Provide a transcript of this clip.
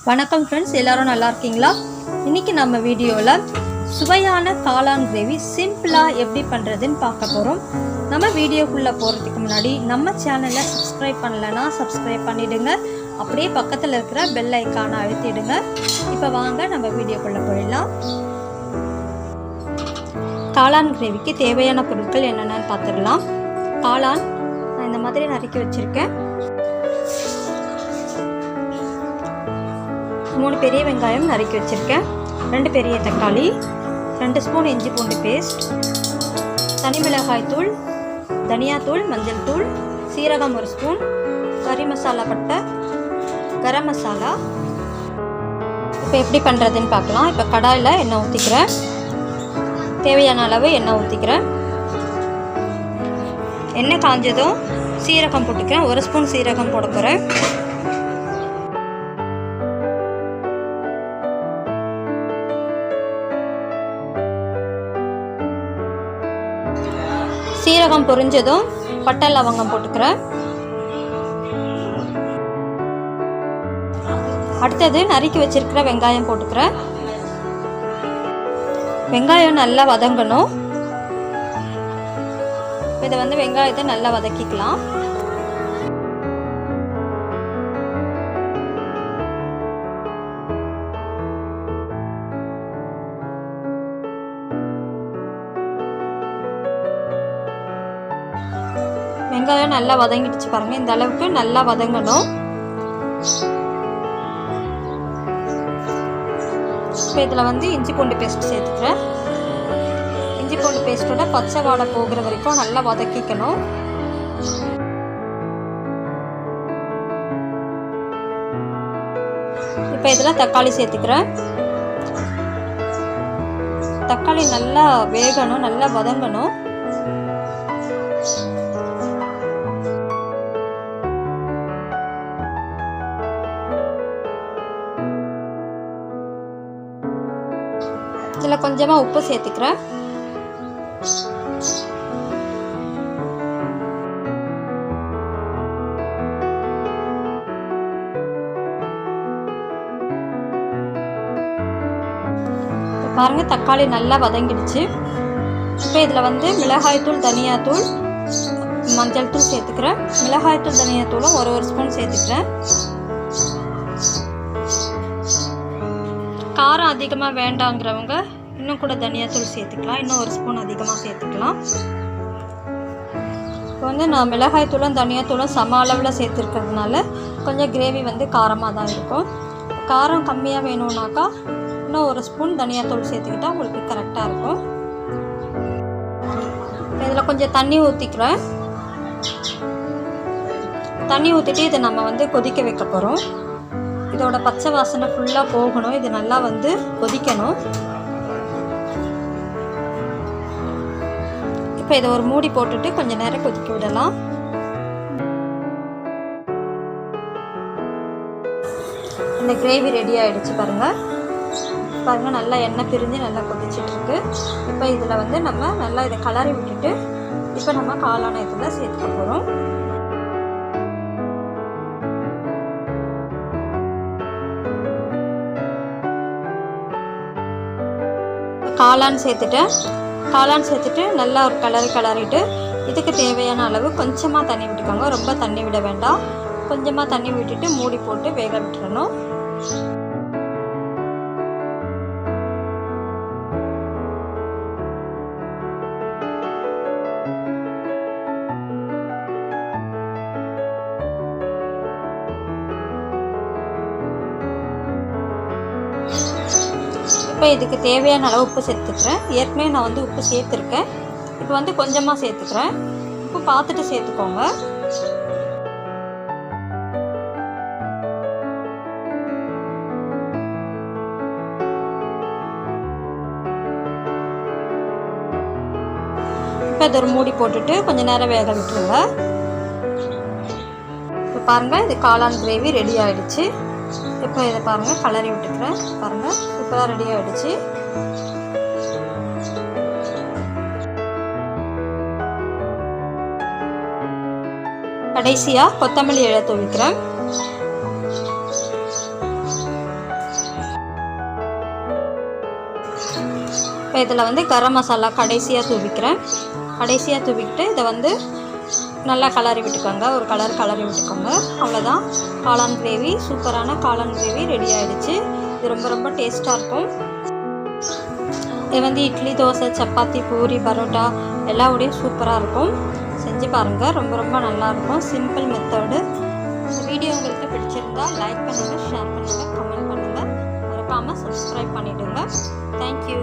வணக்கம் ஃப்ரெண்ட்ஸ், எல்லாரும் நல்லா இருக்கீங்களா? இன்றைக்கி நம்ம வீடியோவில் சுவையான காளான் கிரேவி சிம்பிளாக எப்படி பண்ணுறதுன்னு பார்க்க போகிறோம். நம்ம வீடியோக்குள்ளே போகிறதுக்கு முன்னாடி நம்ம சேனலை சப்ஸ்கிரைப் பண்ணலைன்னா சப்ஸ்கிரைப் பண்ணிவிடுங்க. அப்படியே பக்கத்தில் இருக்கிற பெல் ஐக்கானை அழுத்திடுங்க. இப்போ வாங்க நம்ம வீடியோக்குள்ளே போயிடலாம். காளான் கிரேவிக்கு தேவையான பொருட்கள் என்னென்னு பார்த்துடலாம். காளான் நான் இந்த மாதிரி நறுக்கி வச்சுருக்கேன். 3 பெரிய வெங்காயம் நறுக்கி வச்சுருக்கேன். 2 பெரிய தக்காளி, 2 ஸ்பூன் இஞ்சி பூண்டு பேஸ்ட், தனி மிளகாய் தூள், தனியாத்தூள், மஞ்சள் தூள், சீரகம் 1 ஸ்பூன், கறி மசாலா பட்டை, கரம் மசாலா. இப்போ எப்படி பண்ணுறதுன்னு பார்க்கலாம். இப்போ கடாயில் எண்ணெய் ஊற்றிக்கிறேன். தேவையான அளவு எண்ணெய் ஊற்றிக்கிறேன். எண்ணெய் காஞ்சதும் சீரகம் போட்டுக்கிறேன். 1 ஸ்பூன் சீரகம் போட போகிறேன். சீரகம் பொரிஞ்சதும் பட்டை லவங்கம் போட்டுக்கிறேன். அடுத்தது நறுக்கி வச்சிருக்கிற வெங்காயம் போட்டுக்கிறேன். வெங்காயம் நல்லா வதங்கணும். இதை வெங்காயத்தை நல்லா வதக்கிக்கலாம். வெங்காயம் நல்லா வதங்கிடுச்சு பாருங்கள். இந்த அளவுக்கு நல்லா வதங்கணும். இப்போ இதில் இஞ்சி பூண்டு பேஸ்ட் சேர்த்துக்கிறேன். இஞ்சி பூண்டு பேஸ்ட்டோட பச்சை வாடை போகிற வரைக்கும் நல்லா வதக்கிக்கணும். இப்போ இதில் தக்காளி சேர்த்துக்கிறேன். தக்காளி நல்லா வேகணும், நல்லா வதங்கணும். இதில் கொஞ்சமாக உப்பு சேர்த்துக்கிறேன். பாருங்கள், தக்காளி நல்லா வதங்கிடுச்சு. இப்போ இதில் மிளகாய்த்தூள், தனியாத்தூள், மஞ்சள் தூள் சேர்த்துக்கிறேன். மிளகாய்த்தூள், தனியாத்தூளும் ஒரு ஸ்பூன் சேர்த்துக்கிறேன். காரம் அதிகமாக வேண்டாங்கிறவங்க இன்னும் கூட தனியாத்தூள் சேர்த்துக்கலாம். இன்னும் 1 ஸ்பூன் அதிகமாக சேர்த்துக்கலாம். இப்போ நான் மிளகாய்த்தூளும் தனியாத்தூளும் சம அளவில் சேர்த்துருக்கிறதுனால கொஞ்சம் கிரேவி காரமாக தான் இருக்கும். காரம் கம்மியாக வேணும்னாக்கா இன்னும் 1 ஸ்பூன் தனியாத்தூள் சேர்த்துக்கிட்டால் உங்களுக்கு கரெக்டாக இருக்கும். இதில் கொஞ்சம் தண்ணி ஊற்றிக்கிறேன். தண்ணி ஊற்றிட்டு இதை நம்ம கொதிக்க வைக்க போகிறோம். இதோட பச்சை வாசனை ஃபுல்லாக போகணும். இது நல்லா கொதிக்கணும். இப்போ இதை ஒரு மூடி போட்டுட்டு கொஞ்சம் நேரம் கொதிக்க விடலாம். இந்த கிரேவி ரெடி ஆகிடுச்சு பாருங்கள். நல்லா எண்ணெய் பிரிஞ்சு நல்லா கொதிச்சிட்ருக்கு. இப்போ இதில் நம்ம நல்லா இதை கலரி விட்டுட்டு இப்போ நம்ம காளான இதில் சேர்த்துக்க போகிறோம். காளான் சேர்த்துட்டு நல்லா ஒரு கலரிட்டு இதுக்கு தேவையான அளவு கொஞ்சமாக தண்ணி விட்டுக்கோங்க. ரொம்ப தண்ணி விட வேண்டாம். கொஞ்சமாக தண்ணி விட்டுட்டு மூடி போட்டு வேக விட்டுறணும். இப்போ இதுக்கு தேவையான அளவு உப்பு சேர்த்துக்கிறேன். ஏற்கனவே நான் உப்பு சேர்த்துருக்கேன். இப்போ கொஞ்சமாக சேர்த்துக்கிறேன். உப்பு பார்த்துட்டு சேர்த்துக்கோங்க. இப்போ இது ஒரு மூடி போட்டுட்டு கொஞ்சம் நேரம் வேக விட்டுருங்க. இப்போ பாருங்கள், இது காளான் கிரேவி ரெடி ஆகிடுச்சு. இப்போ இதை பாருங்கள், கலரி விட்டுக்கிறேன். பாருங்கள், சூப்பராக ரெடி ஆகிடுச்சு. கடைசியாக கொத்தமல்லி இலை தூவிக்கிறேன். இப்போ இதில் வந்து கரம் மசாலா கடைசியாக தூவிக்கிறேன். கடைசியாக தூவிக்கிட்டு இதை வந்து நல்லா கலரி விட்டுக்கோங்க. ஒரு கலரி விட்டுக்கோங்க. அவ்வளோதான், காளான் கிரேவி, சூப்பரான காளான் கிரேவி ரெடி ஆகிடுச்சு. இது ரொம்ப ரொம்ப டேஸ்ட்டாக இருக்கும். இது வந்து இட்லி, தோசை, சப்பாத்தி, பூரி, பரோட்டா எல்லாவோடையும் சூப்பராக இருக்கும். செஞ்சு பாருங்கள், ரொம்ப ரொம்ப நல்லாயிருக்கும். Simple method. இந்த வீடியோ உங்களுக்கு பிடிச்சிருந்தா லைக் பண்ணுங்கள், ஷேர் பண்ணுங்கள், கமெண்ட் பண்ணுங்கள். மறக்காமல் சப்ஸ்கிரைப் பண்ணிவிடுங்க. தேங்க்யூ.